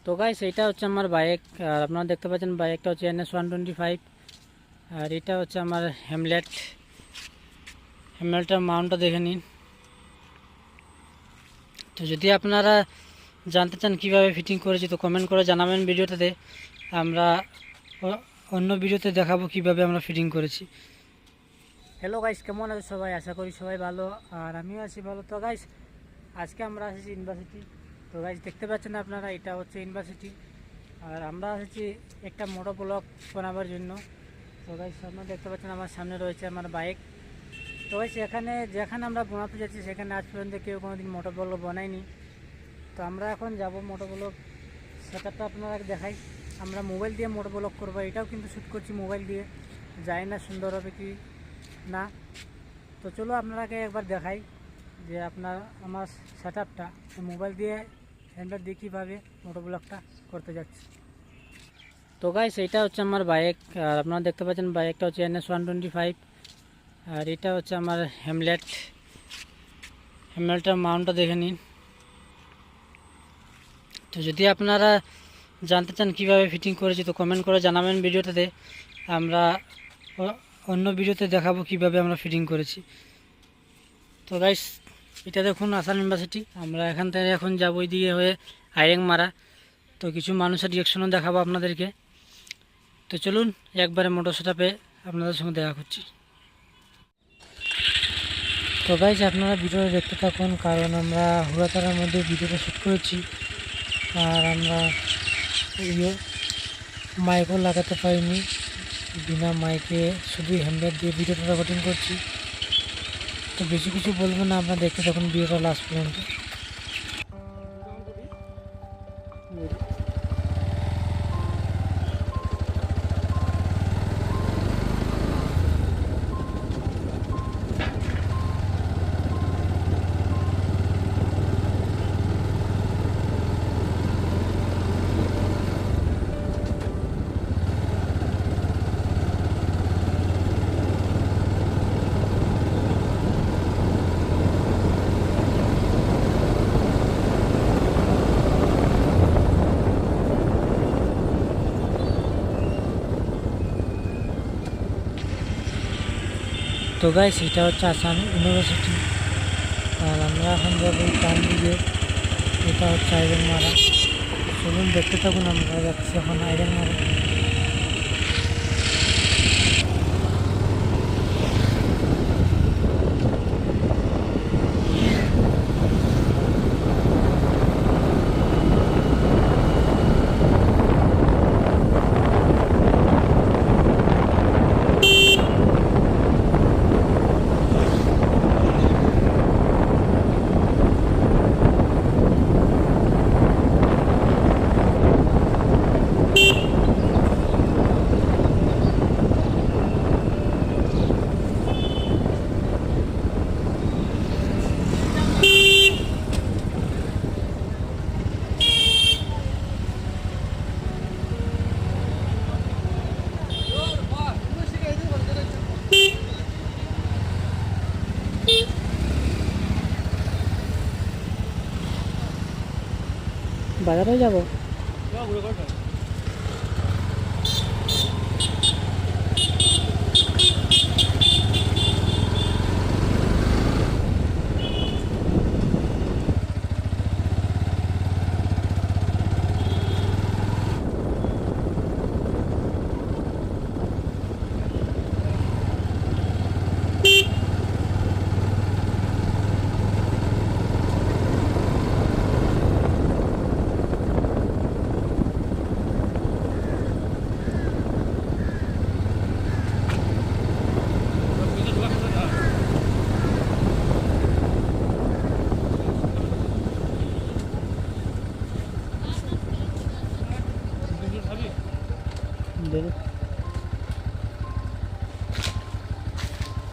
তো গাইস এটা হচ্ছে আমার বাইক, আর আপনারা দেখতে পাচ্ছেন বাইকটা হচ্ছে NS125। আর এটা হচ্ছে আমার হেমলেটের মাউন্টটা দেখে নিন। তো যদি আপনারা জানতে চান কীভাবে ফিটিং করেছি তো কমেন্ট করে জানাবেন ভিডিওটাতে। আমরা অন্য ভিডিওতে দেখাবো কিভাবে আমরা ফিটিং করেছি। হ্যালো গাইস, কেমন আছে সবাই? আশা করি সবাই ভালো, আর আমিও আছি ভালো। তো গাইস আজকে আমরা এসেছি ইউনিভার্সিটি। তো গাইস দেখতে পাচ্ছেন আপনারা, এটা হচ্ছে ইউনিভার্সিটি, আর আমরা এসেছি একটা মোটো ব্লগ বানাবার জন্য। তো গাইস আপনারা দেখতে পাচ্ছেন আমার সামনে রয়েছে আমার বাইক। তো গাইস যেখানে আমরা বানাতে যাচ্ছি সেখানে আজ পর্যন্ত কেউ কোনোদিন মোটো ব্লগ বানায়নি। তো আমরা এখন যাব মোটো ব্লগ সেটআপটা আপনারা দেখাই। আমরা মোবাইল দিয়ে মোটো ব্লগ করবো, এটাও কিন্তু শ্যুট করছি মোবাইল দিয়ে, জানি না সুন্দর হবে কি না। তো চলো আপনারাকে একবার দেখাই যে আপনার আমার সেটআপটা মোবাইল দিয়ে হ্যান্ডেল দিয়ে কীভাবে মোটো ব্লগটা করতে যাচ্ছি। তো গাইস এটা হচ্ছে আমার বাইক, আর আপনারা দেখতে পাচ্ছেন বাইকটা হচ্ছে NS125। আর এটা হচ্ছে আমার হেমলেটের মাউন্টটা দেখে নিন। তো যদি আপনারা জানতে চান কীভাবে ফিটিং করেছি তো কমেন্ট করে জানাবেন ভিডিওটাতে। আমরা অন্য ভিডিওতে দেখাবো কিভাবে আমরা ফিটিং করেছি। তো গাইস এটা দেখুন আসাম ইউনিভার্সিটি। আমরা এখান থেকে এখন যাবো ওই দিকে হয়ে আইরেং মারা। তো কিছু মানুষের রিয়াকশনও দেখাবো আপনাদেরকে। তো চলুন একবারে মোটর সেটআপে আপনাদের সঙ্গে দেখা করছি। তো গাইস আপনারা ভিডিওটা দেখতে থাকুন, কারণ আমরা হুড়াতারার মধ্যে ভিডিওটা শ্যুট করেছি, আর আমরা মাইকও লাগাতে পারিনি, বিনা মাইকে শুধু হ্যান্ডেল দিয়ে ভিডিওটা রেকর্ডিং করছি। তো বেশি কিছু বলবো না, আপনারা দেখতে থাকুন ভিডিওটা লাস্ট পর্যন্ত। তো গাইস এটা হচ্ছে আসাম ইউনিভার্সিটি, আর আমরা এখন যাবো ডান দিকে, এটা হচ্ছে আইরেং মারা। চলুন দেখতে থাকুন, আমরা যাচ্ছি এখন আইরেং মারা। বাজারেও যাবো। দে